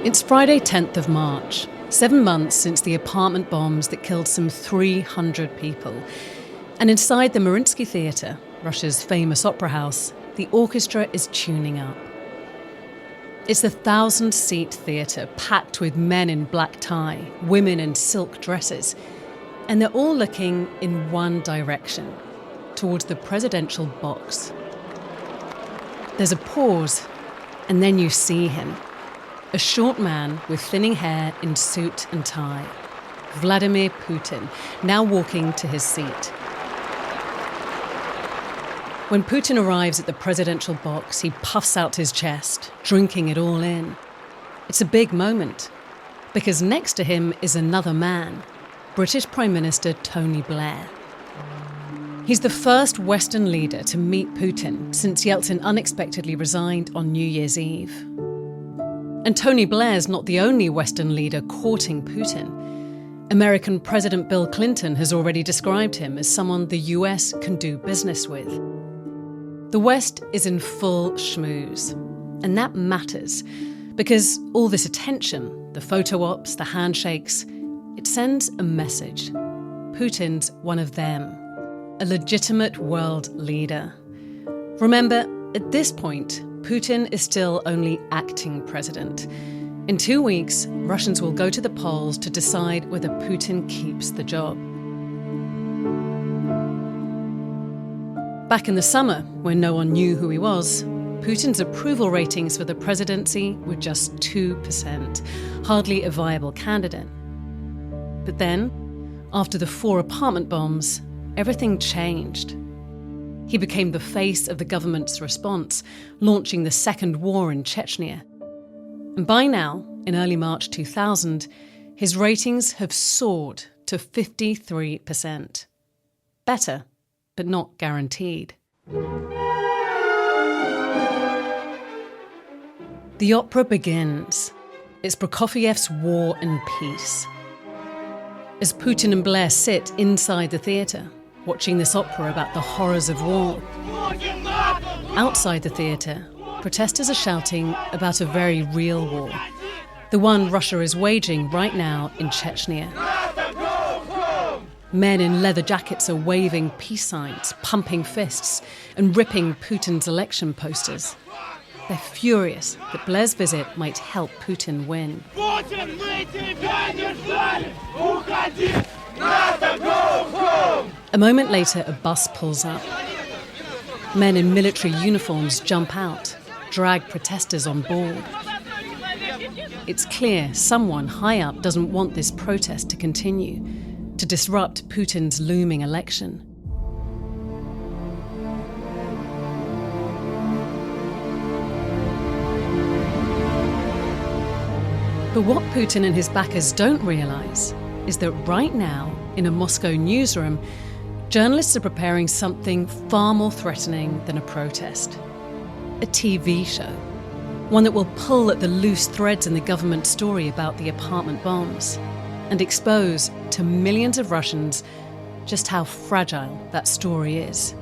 It's Friday, 10th of March, 7 months since the apartment bombs that killed some 300 people. And inside the Mariinsky Theatre, Russia's famous opera house, the orchestra is tuning up. It's the 1,000-seat theatre packed with men in black tie, women in silk dresses, and they're all looking in one direction, towards the presidential box. There's a pause, and then you see him. A short man with thinning hair in suit and tie. Vladimir Putin, now walking to his seat. When Putin arrives at the presidential box, he puffs out his chest, drinking it all in. It's a big moment, because next to him is another man, British Prime Minister Tony Blair. He's the first Western leader to meet Putin since Yeltsin unexpectedly resigned on New Year's Eve. And Tony Blair's not the only Western leader courting Putin. American President Bill Clinton has already described him as someone the US can do business with. The West is in full schmooze, and that matters because all this attention, the photo ops, the handshakes, it sends a message. Putin's one of them, a legitimate world leader. Remember, at this point, Putin is still only acting president. In 2 weeks, Russians will go to the polls to decide whether Putin keeps the job. Back in the summer, when no one knew who he was, Putin's approval ratings for the presidency were just 2%, hardly a viable candidate. But then, after the 4 apartment bombs, everything changed. He became the face of the government's response, launching the second war in Chechnya. And by now, in early March 2000, his ratings have soared to 53%. Better, but not guaranteed. The opera begins. It's Prokofiev's War and Peace. As Putin and Blair sit inside the theatre, watching this opera about the horrors of war. Outside the theatre, protesters are shouting about a very real war, the one Russia is waging right now in Chechnya. Men in leather jackets are waving peace signs, pumping fists, and ripping Putin's election posters. They're furious that Blair's visit might help Putin win. A moment later, a bus pulls up. Men in military uniforms jump out, drag protesters on board. It's clear someone high up doesn't want this protest to continue, to disrupt Putin's looming election. But what Putin and his backers don't realise is that right now, in a Moscow newsroom, journalists are preparing something far more threatening than a protest. A TV show. One that will pull at the loose threads in the government story about the apartment bombs and expose to millions of Russians just how fragile that story is.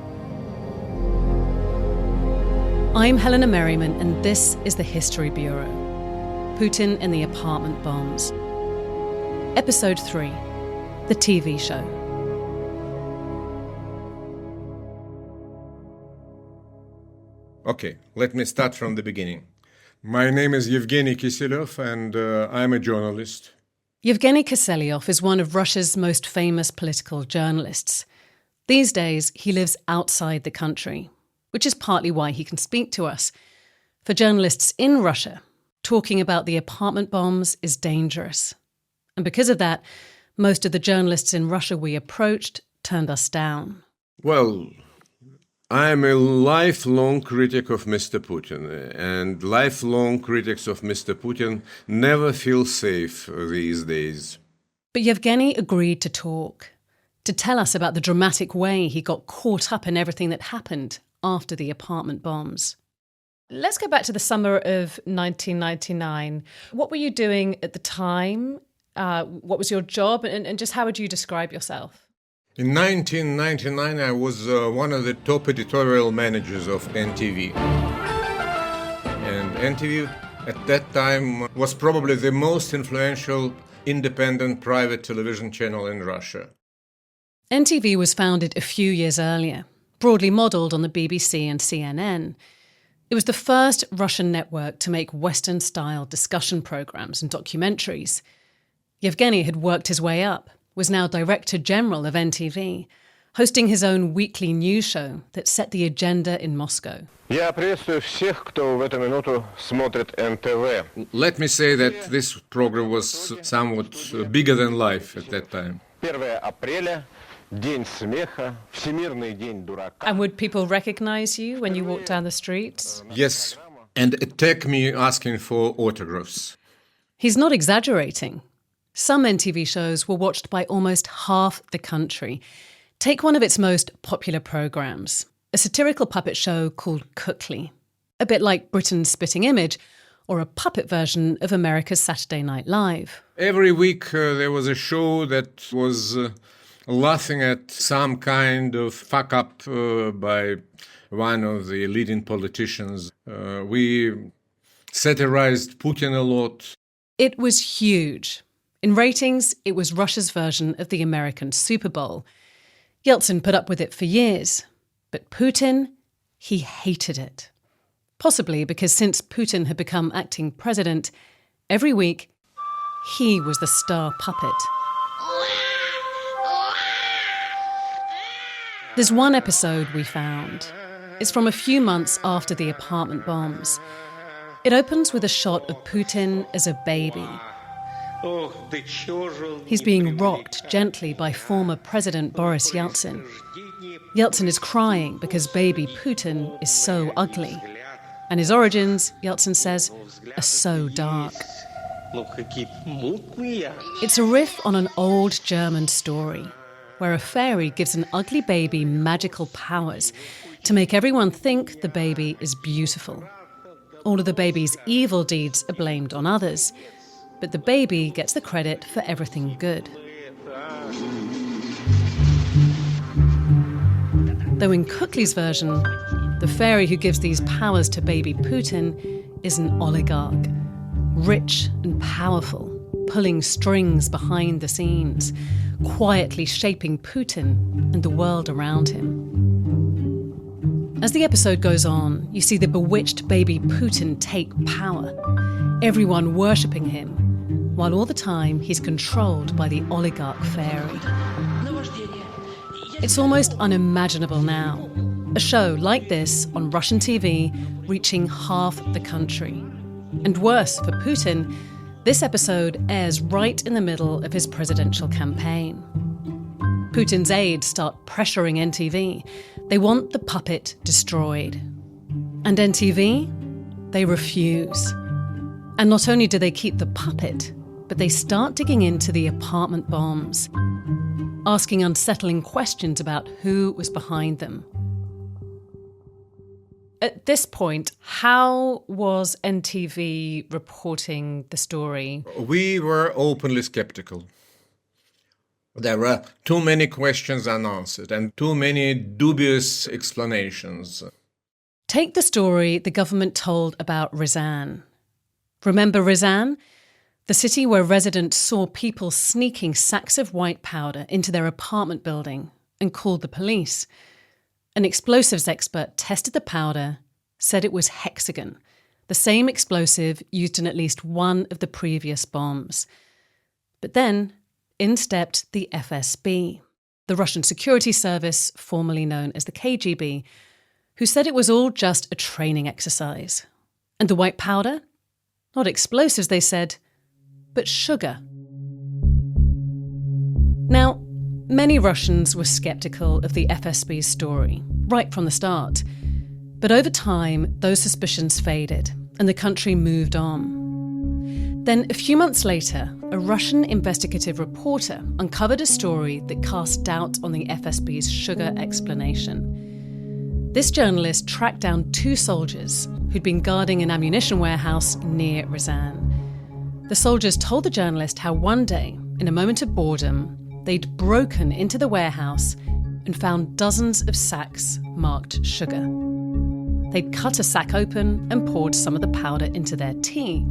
I'm Helena Merriman, and this is the History Bureau. Putin and the apartment bombs. Episode 3, the TV show. Okay, let me start from the beginning. My name is Yevgeny Kiselyov, and I'm a journalist. Yevgeny Kiselyov is one of Russia's most famous political journalists. These days, he lives outside the country, which is partly why he can speak to us. For journalists in Russia, talking about the apartment bombs is dangerous. And because of that, most of the journalists in Russia we approached turned us down. Well, I'm a lifelong critic of Mr. Putin, and lifelong critics of Mr. Putin never feel safe these days. But Yevgeny agreed to talk, to tell us about the dramatic way he got caught up in everything that happened after the apartment bombs. Let's go back to the summer of 1999. What were you doing at the time? What was your job? And just how would you describe yourself? In 1999, I was one of the top editorial managers of NTV. And NTV at that time was probably the most influential independent private television channel in Russia. NTV was founded a few years earlier, broadly modelled on the BBC and CNN. It was the first Russian network to make Western-style discussion programmes and documentaries. Yevgeny had worked his way up, was now Director General of NTV, hosting his own weekly news show that set the agenda in Moscow. Я приветствую всех, кто в эту минуту смотрит НТВ. Let me say that this program was somewhat bigger than life at that time. 1 апреля, День смеха, Всемирный день дурака. And would people recognise you when you walked down the streets? Yes, and attack me asking for autographs. He's not exaggerating. Some NTV shows were watched by almost half the country. Take one of its most popular programmes, a satirical puppet show called Kukly, a bit like Britain's Spitting Image, or a puppet version of America's Saturday Night Live. Every week there was a show that was laughing at some kind of fuck-up by one of the leading politicians. We satirized Putin a lot. It was huge. In ratings, it was Russia's version of the American Super Bowl. Yeltsin put up with it for years. But Putin, he hated it. Possibly because since Putin had become acting president, every week he was the star puppet. There's one episode we found. It's from a few months after the apartment bombs. It opens with a shot of Putin as a baby. He's being rocked gently by former President Boris Yeltsin. Yeltsin is crying because baby Putin is so ugly. And his origins, Yeltsin says, are so dark. It's a riff on an old German story, where a fairy gives an ugly baby magical powers to make everyone think the baby is beautiful. All of the baby's evil deeds are blamed on others, but the baby gets the credit for everything good. Though in Kukly's version, the fairy who gives these powers to baby Putin is an oligarch, rich and powerful, pulling strings behind the scenes, quietly shaping Putin and the world around him. As the episode goes on, you see the bewitched baby Putin take power, everyone worshipping him, while all the time he's controlled by the oligarch fairy. It's almost unimaginable now, a show like this on Russian TV reaching half the country. And worse for Putin, this episode airs right in the middle of his presidential campaign. Putin's aides start pressuring NTV. They want the puppet destroyed. And NTV, they refuse. And not only do they keep the puppet, but they start digging into the apartment bombs, asking unsettling questions about who was behind them. At this point, how was NTV reporting the story? We were openly skeptical. There were too many questions unanswered and too many dubious explanations. Take the story the government told about Ryazan. Remember Ryazan? The city where residents saw people sneaking sacks of white powder into their apartment building and called the police. An explosives expert tested the powder, said it was hexagon, the same explosive used in at least one of the previous bombs. But then, in stepped the FSB, the Russian security service, formerly known as the KGB, who said it was all just a training exercise. And the white powder? Not explosives, they said, but sugar. Now, many Russians were sceptical of the FSB's story, right from the start. But over time, those suspicions faded, and the country moved on. Then, a few months later, a Russian investigative reporter uncovered a story that cast doubt on the FSB's sugar explanation. This journalist tracked down 2 soldiers who'd been guarding an ammunition warehouse near Ryazan. The soldiers told the journalist how one day, in a moment of boredom, they'd broken into the warehouse and found dozens of sacks marked sugar. They'd cut a sack open and poured some of the powder into their tea.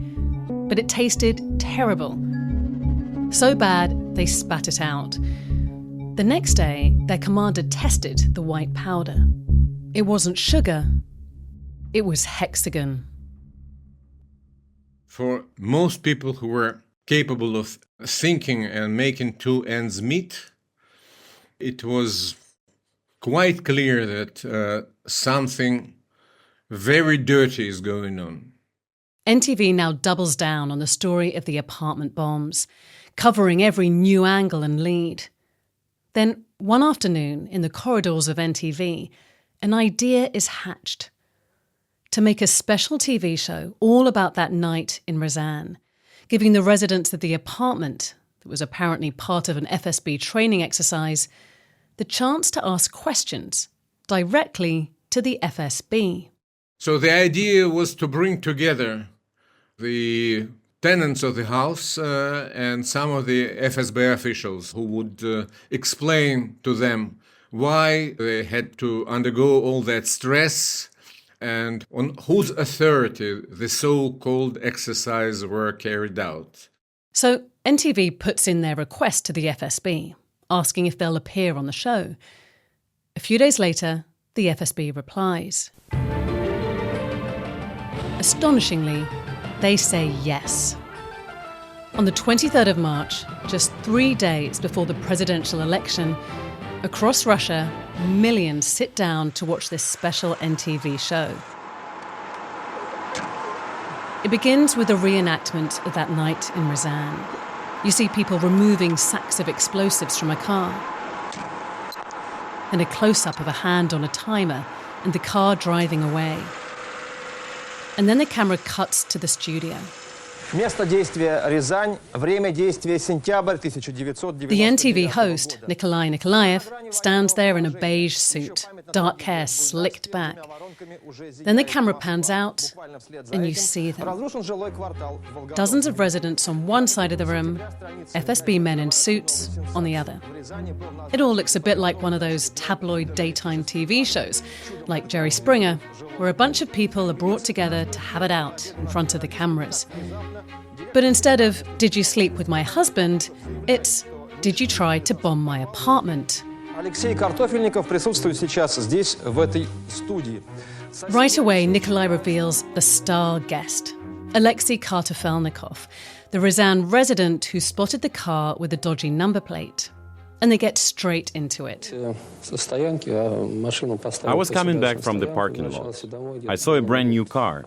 But it tasted terrible. So bad, they spat it out. The next day, their commander tested the white powder. It wasn't sugar, it was hexagon. For most people who were capable of thinking and making two ends meet, it was quite clear that something very dirty is going on. NTV now doubles down on the story of the apartment bombs, covering every new angle and lead. Then, one afternoon, in the corridors of NTV, an idea is hatched to make a special TV show all about that night in Ryazan, giving the residents of the apartment, that was apparently part of an FSB training exercise, the chance to ask questions directly to the FSB. So the idea was to bring together the tenants of the house and some of the FSB officials who would explain to them why they had to undergo all that stress and on whose authority the so-called exercise were carried out. So NTV puts in their request to the FSB, asking if they'll appear on the show. A few days later, the FSB replies. Astonishingly, they say yes. On the 23rd of March, just 3 days before the presidential election, across Russia, millions sit down to watch this special NTV show. It begins with a reenactment of that night in Ryazan. You see people removing sacks of explosives from a car. Then a close-up of a hand on a timer and the car driving away. And then the camera cuts to the studio. Место действия Рязань, время действия сентябрь 1990. The NTV host, Nikolai Nikolaev, stands there in a beige suit, dark hair slicked back. Then the camera pans out, and you see them. Dozens of residents on one side of the room, FSB men in suits on the other. It all looks a bit like one of those tabloid daytime TV shows, like Jerry Springer, where a bunch of people are brought together to have it out in front of the cameras. But instead of, "Did you sleep with my husband?" it's, "Did you try to bomb my apartment?" Алексей Картофельников присутствует сейчас здесь, в этой студии. Right away, Nikolai reveals the star guest, Alexei Kartofelnikov, the Ryazan resident who spotted the car with a dodgy number plate. And they get straight into it. I was coming back from the parking lot. I saw a brand new car.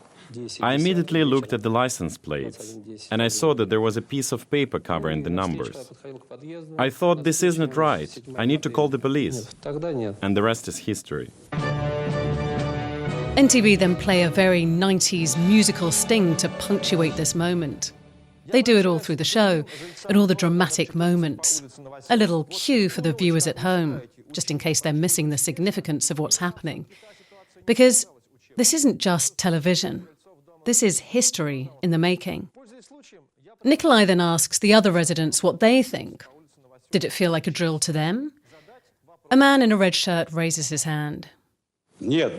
I immediately looked at the license plates, and I saw that there was a piece of paper covering the numbers. I thought, this isn't right. I need to call the police. And the rest is history. NTV then play a very 90s musical sting to punctuate this moment. They do it all through the show, at all the dramatic moments. A little cue for the viewers at home, just in case they're missing the significance of what's happening. Because this isn't just television. This is history in the making. Nikolai then asks the other residents what they think. Did it feel like a drill to them? A man in a red shirt raises his hand. No,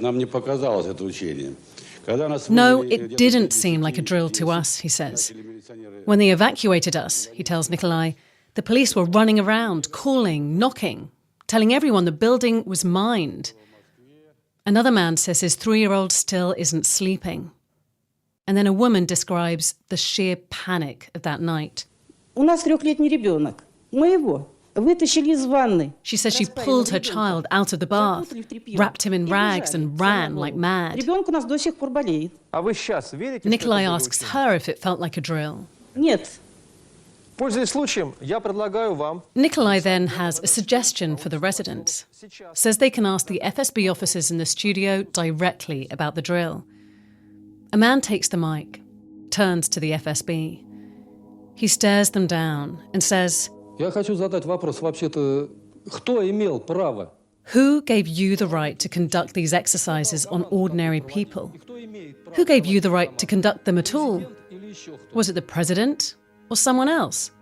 it didn't seem like a drill to us, he says. When they evacuated us, he tells Nikolai, the police were running around, calling, knocking, telling everyone the building was mined. Another man says his 3-year-old still isn't sleeping. And then a woman describes the sheer panic of that night. She says she pulled her child out of the bath, wrapped him in rags and ran like mad. Nikolai asks her if it felt like a drill. Nikolai then has a suggestion for the residents. Says they can ask the FSB officers in the studio directly about the drill. A man takes the mic, turns to the FSB. He stares them down and says, Who gave you the right to conduct these exercises on ordinary people? Who gave you the right to conduct them at all? Was it the president or someone else?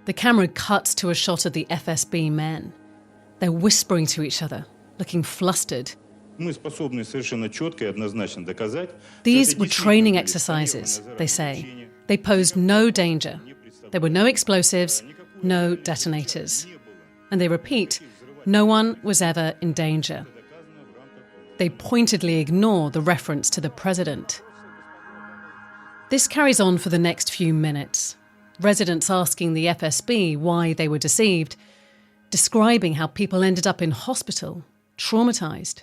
The camera cuts to a shot of the FSB men. They're whispering to each other, looking flustered. These were training exercises, they say. They posed no danger. There were no explosives, no detonators. And they repeat, no one was ever in danger. They pointedly ignore the reference to the president. This carries on for the next few minutes. Residents asking the FSB why they were deceived, describing how people ended up in hospital, traumatized.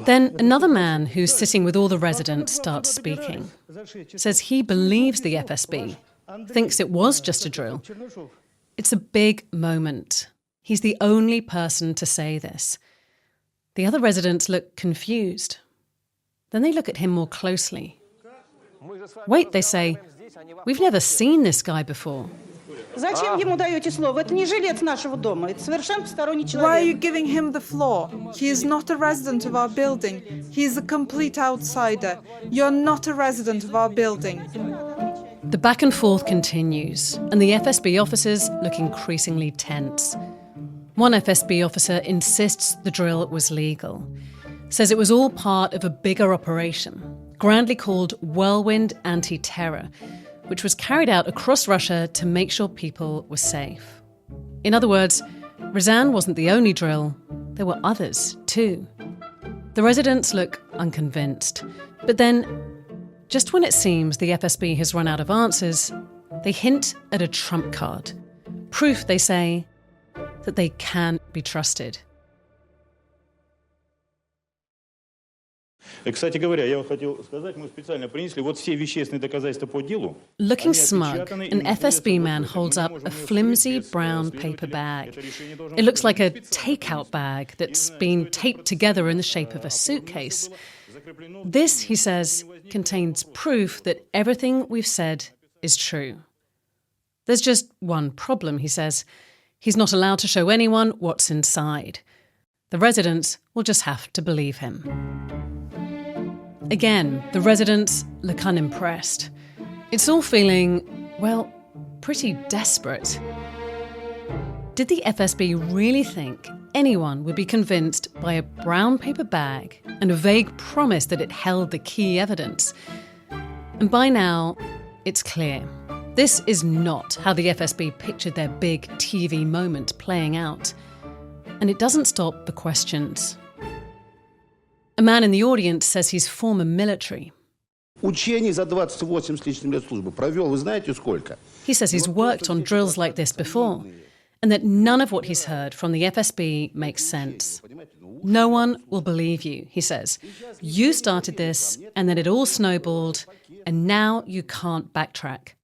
Then another man who's sitting with all the residents starts speaking. Says he believes the FSB, thinks it was just a drill. It's a big moment. He's the only person to say this. The other residents look confused. Then they look at him more closely. Wait, they say, we've never seen this guy before. Why are you giving him the floor? He is not a resident of our building. He is a complete outsider. You're not a resident of our building. The back and forth continues, and the FSB officers look increasingly tense. One FSB officer insists the drill was legal, says it was all part of a bigger operation, grandly called Whirlwind Anti-Terror, which was carried out across Russia to make sure people were safe. In other words, Ryazan wasn't the only drill, there were others too. The residents look unconvinced, but then, just when it seems the FSB has run out of answers, they hint at a trump card. Proof, they say, that they can be trusted. Кстати говоря, я хотел сказать, мы специально принесли вот все вещественные доказательства по делу. Looking smug, an FSB man holds up a flimsy brown paper bag. It looks like a takeout bag that's been taped together in the shape of a suitcase. This, he says, contains proof that everything we've said is true. There's just one problem, he says. He's not allowed to show anyone what's inside. The residents will just have to believe him. Again, the residents look unimpressed. It's all feeling, well, pretty desperate. Did the FSB really think anyone would be convinced by a brown paper bag and a vague promise that it held the key evidence? And by now, it's clear. This is not how the FSB pictured their big TV moment playing out. And it doesn't stop the questions. A man in the audience says he's former military. He says he's worked on drills like this before, and that none of what he's heard from the FSB makes sense. No one will believe you, he says. You started this, and then it all snowballed, and now you can't backtrack.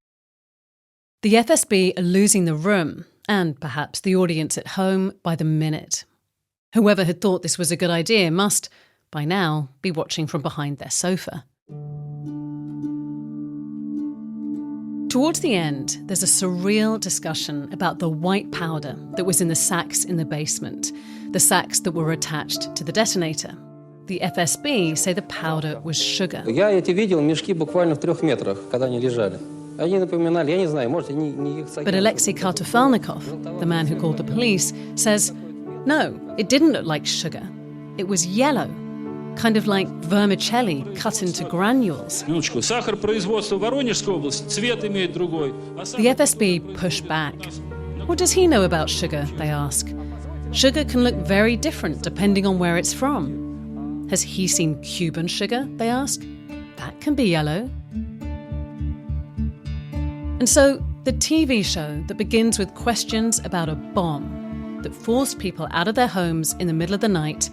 The FSB are losing the room, and perhaps the audience at home, by the minute. Whoever had thought this was a good idea must, by now, be watching from behind their sofa. Towards the end, there's a surreal discussion about the white powder that was in the sacks in the basement, the sacks that were attached to the detonator. The FSB say the powder was sugar. Я эти видел мешки буквально в 3 метрах, когда они лежали. Они напоминали, я не знаю, может, они их... But Alexei Kartofalnikov, the man who called the police, says, no, it didn't look like sugar. It was yellow, kind of like vermicelli cut into granules. Сахар производства в Воронежской области, цвет имеет другой. The FSB push back. What does he know about sugar, they ask. Sugar can look very different depending on where it's from. Has he seen Cuban sugar, they ask? That can be yellow. And so, the TV show that begins with questions about a bomb that forced people out of their homes in the middle of the night,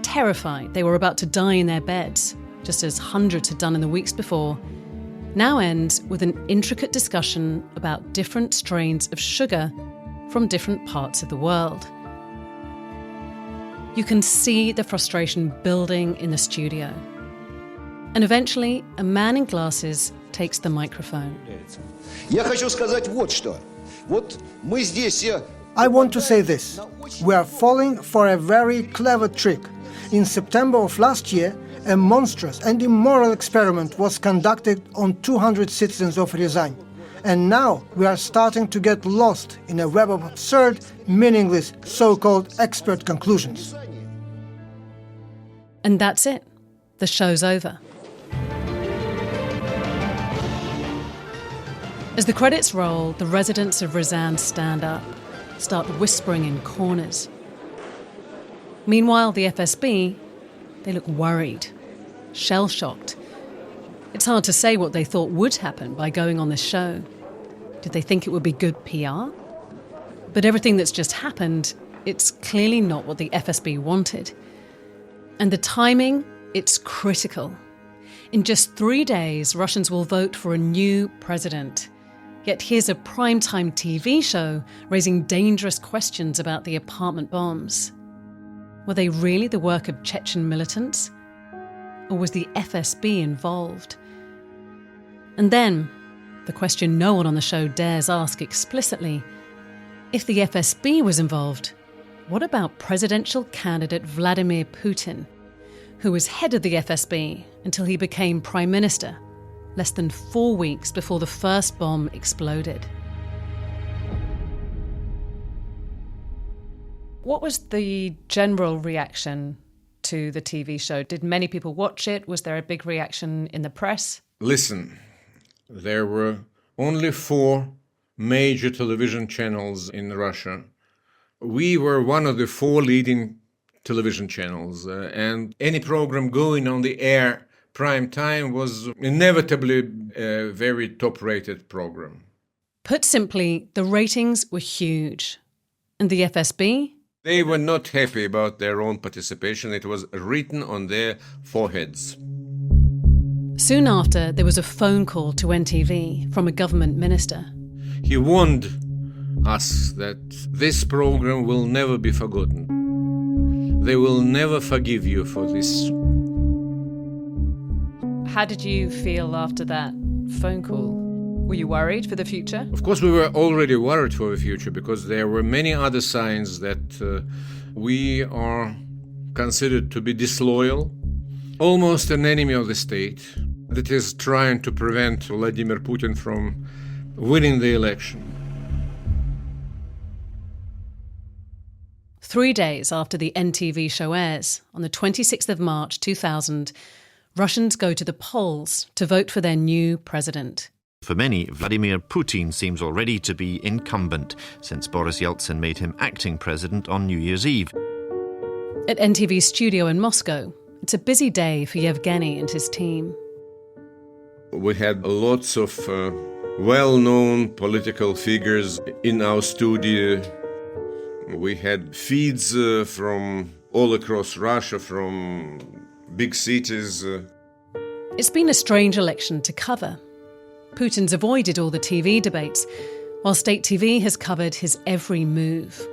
terrified they were about to die in their beds, just as hundreds had done in the weeks before, now ends with an intricate discussion about different strains of sugar from different parts of the world. You can see the frustration building in the studio. And eventually, a man in glasses takes the microphone. I want to say this. We are falling for a very clever trick. In September of last year, a monstrous and immoral experiment was conducted on 200 citizens of Ryazan. And now we are starting to get lost in a web of absurd, meaningless, so-called expert conclusions. And that's it. The show's over. As the credits roll, the residents of Ryazan stand up, start whispering in corners. Meanwhile, the FSB, they look worried, shell-shocked. It's hard to say what they thought would happen by going on this show. Did they think it would be good PR? But everything that's just happened, it's clearly not what the FSB wanted. And the timing, it's critical. In just 3 days, Russians will vote for a new president. Yet here's a primetime TV show raising dangerous questions about the apartment bombs. Were they really the work of Chechen militants? Or was the FSB involved? And then, the question no one on the show dares ask explicitly, if the FSB was involved, what about presidential candidate Vladimir Putin, who was head of the FSB until he became prime minister, less than 4 weeks before the first bomb exploded? What was the general reaction to the TV show? Did many people watch it? Was there a big reaction in the press? Listen, there were only 4 major television channels in Russia. We were one of the 4 leading television channels, and any program going on the air prime time was inevitably a very top-rated program. Put simply, the ratings were huge. And the FSB? They were not happy about their own participation. It was written on their foreheads. Soon after, there was a phone call to NTV from a government minister. He warned us that this program will never be forgotten. They will never forgive you for this. How did you feel after that phone call? Were you worried for the future? Of course, we were already worried for the future because there were many other signs that we are considered to be disloyal, almost an enemy of the state that is trying to prevent Vladimir Putin from winning the election. 3 days after the NTV show airs, on the 26th of March 2000, Russians go to the polls to vote for their new president. For many, Vladimir Putin seems already to be incumbent, since Boris Yeltsin made him acting president on New Year's Eve. At NTV's studio in Moscow, it's a busy day for Yevgeny and his team. We had lots of well-known political figures in our studio. We had feeds from all across Russia, from big cities. It's been a strange election to cover. Putin's avoided all the TV debates, while state TV has covered his every move.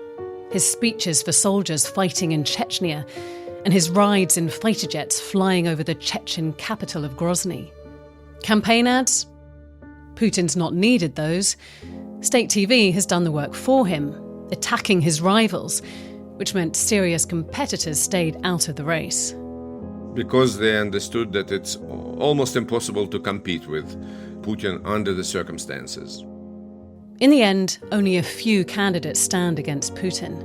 His speeches for soldiers fighting in Chechnya, and his rides in fighter jets flying over the Chechen capital of Grozny. Campaign ads? Putin's not needed those. State TV has done the work for him, attacking his rivals, which meant serious competitors stayed out of the race. Because they understood that it's almost impossible to compete with Putin under the circumstances. In the end, only a few candidates stand against Putin.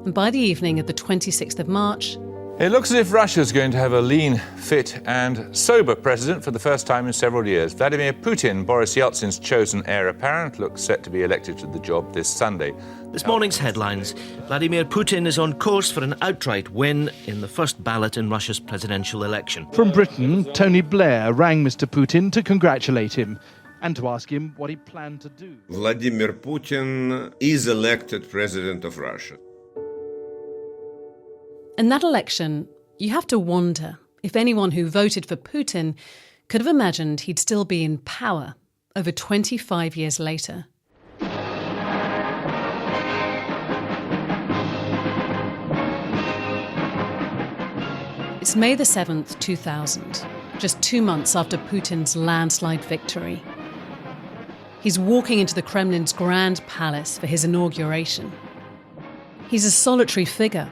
And by the evening of the 26th of March, it looks as if Russia's going to have a lean, fit and sober president for the first time in several years. Vladimir Putin, Boris Yeltsin's chosen heir apparent, looks set to be elected to the job this Sunday. This morning's headlines. Vladimir Putin is on course for an outright win in the first ballot in Russia's presidential election. From Britain, Tony Blair rang Mr. Putin to congratulate him and to ask him what he planned to do. Vladimir Putin is elected president of Russia. In that election, you have to wonder if anyone who voted for Putin could have imagined he'd still be in power over 25 years later. It's May the 7th, 2000, just 2 months after Putin's landslide victory. He's walking into the Kremlin's Grand Palace for his inauguration. He's a solitary figure,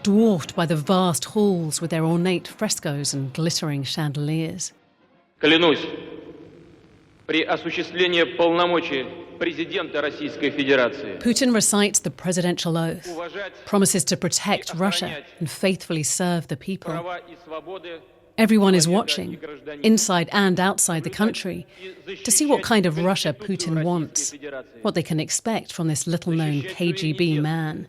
dwarfed by the vast halls with their ornate frescoes and glittering chandeliers. Клянусь Putin recites the presidential oath, promises to protect Russia and faithfully serve the people. Everyone is watching, inside and outside the country, to see what kind of Russia Putin wants, what they can expect from this little-known KGB man.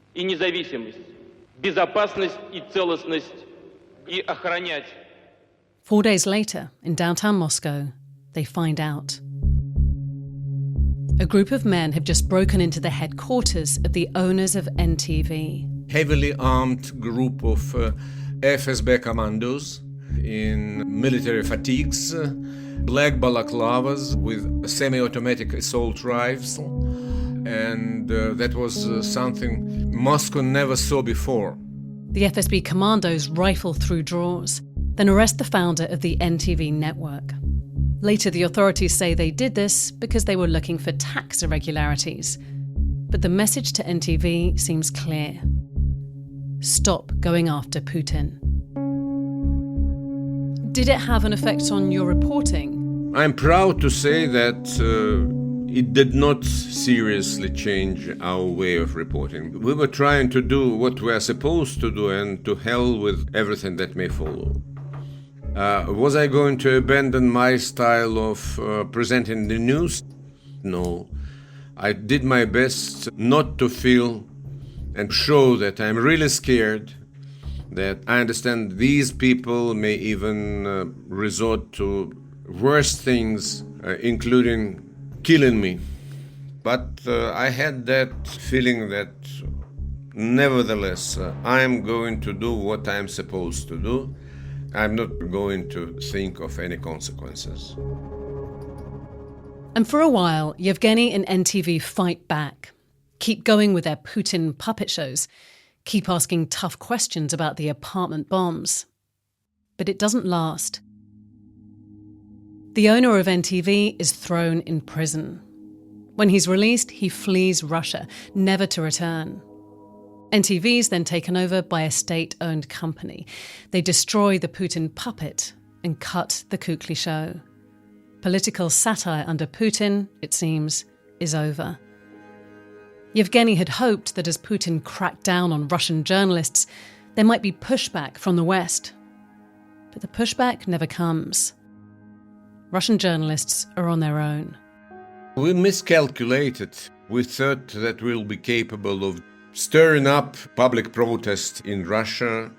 4 days later, in downtown Moscow, they find out. A group of men have just broken into the headquarters of the owners of NTV. Heavily armed group of FSB commandos in military fatigues, black balaclavas with semi-automatic assault rifles, and that was something Moscow never saw before. The FSB commandos rifle through drawers, then arrest the founder of the NTV network. Later, the authorities say they did this because they were looking for tax irregularities. But the message to NTV seems clear. Stop going after Putin. Did it have an effect on your reporting? I'm proud to say that it did not seriously change our way of reporting. We were trying to do what we are supposed to do, and to hell with everything that may follow. Was I going to abandon my style of presenting the news? No. I did my best not to feel and show that I'm really scared, that I understand these people may even resort to worse things, including killing me. But I had that feeling that nevertheless I'm going to do what I'm supposed to do. I'm not going to think of any consequences. And for a while, Yevgeny and NTV fight back, keep going with their Putin puppet shows, keep asking tough questions about the apartment bombs. But it doesn't last. The owner of NTV is thrown in prison. When he's released, he flees Russia, never to return. NTV is then taken over by a state-owned company. They destroy the Putin puppet and cut the Kukly show. Political satire under Putin, it seems, is over. Yevgeny had hoped that as Putin cracked down on Russian journalists, there might be pushback from the West. But the pushback never comes. Russian journalists are on their own. We miscalculated. We thought that we'll be capable of stirring up public protest in Russia,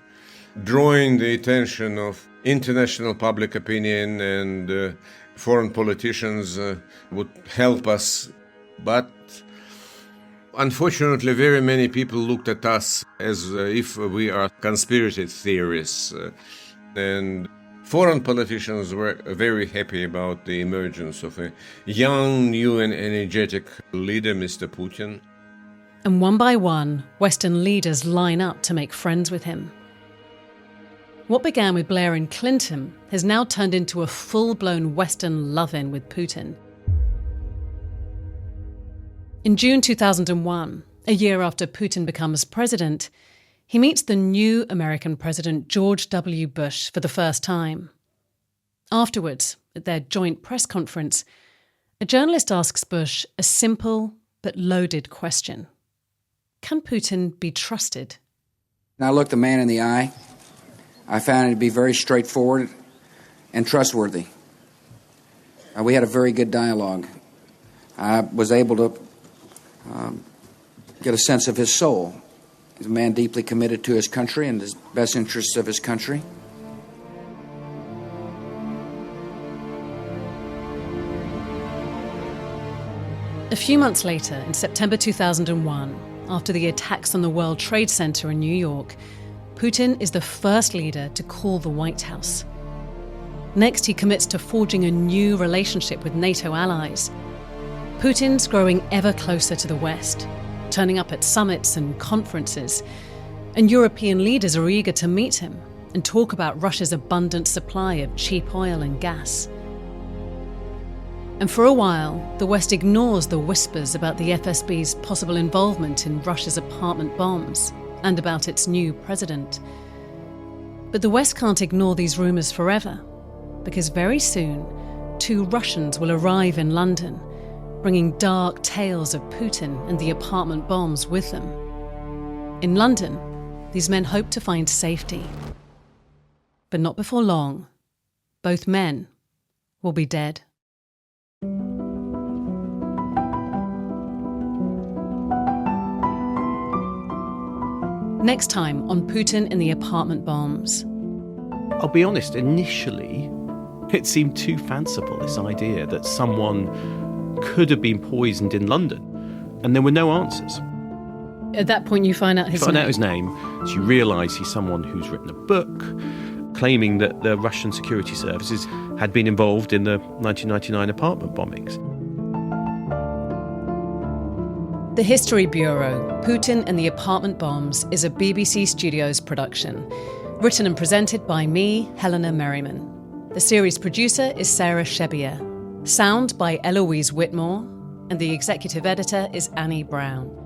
drawing the attention of international public opinion, and foreign politicians would help us. But unfortunately, very many people looked at us as if we are conspiracy theorists. And foreign politicians were very happy about the emergence of a young, new and energetic leader, Mr. Putin. And one by one, Western leaders line up to make friends with him. What began with Blair and Clinton has now turned into a full-blown Western love-in with Putin. In June 2001, a year after Putin becomes president, he meets the new American President George W. Bush for the first time. Afterwards, at their joint press conference, a journalist asks Bush a simple but loaded question. Can Putin be trusted? I looked the man in the eye. I found it to be very straightforward and trustworthy. We had a very good dialogue. I was able to get a sense of his soul. He's a man deeply committed to his country and the best interests of his country. A few months later, in September 2001, after the attacks on the World Trade Center in New York, Putin is the first leader to call the White House. Next, he commits to forging a new relationship with NATO allies. Putin's growing ever closer to the West, turning up at summits and conferences, and European leaders are eager to meet him and talk about Russia's abundant supply of cheap oil and gas. And for a while, the West ignores the whispers about the FSB's possible involvement in Russia's apartment bombs and about its new president. But the West can't ignore these rumours forever, because very soon, 2 Russians will arrive in London, bringing dark tales of Putin and the apartment bombs with them. In London, these men hope to find safety. But not before long. Both men will be dead. Next time on Putin and the apartment bombs. I'll be honest, initially it seemed too fanciful, this idea that someone could have been poisoned in London, and there were no answers. At that point you find out his name. So you realise he's someone who's written a book claiming that the Russian security services had been involved in the 1999 apartment bombings. The History Bureau, Putin and the Apartment Bombs, is a BBC Studios production. Written and presented by me, Helena Merriman. The series producer is Sarah Shebier. Sound by Eloise Whitmore. And the executive editor is Annie Brown.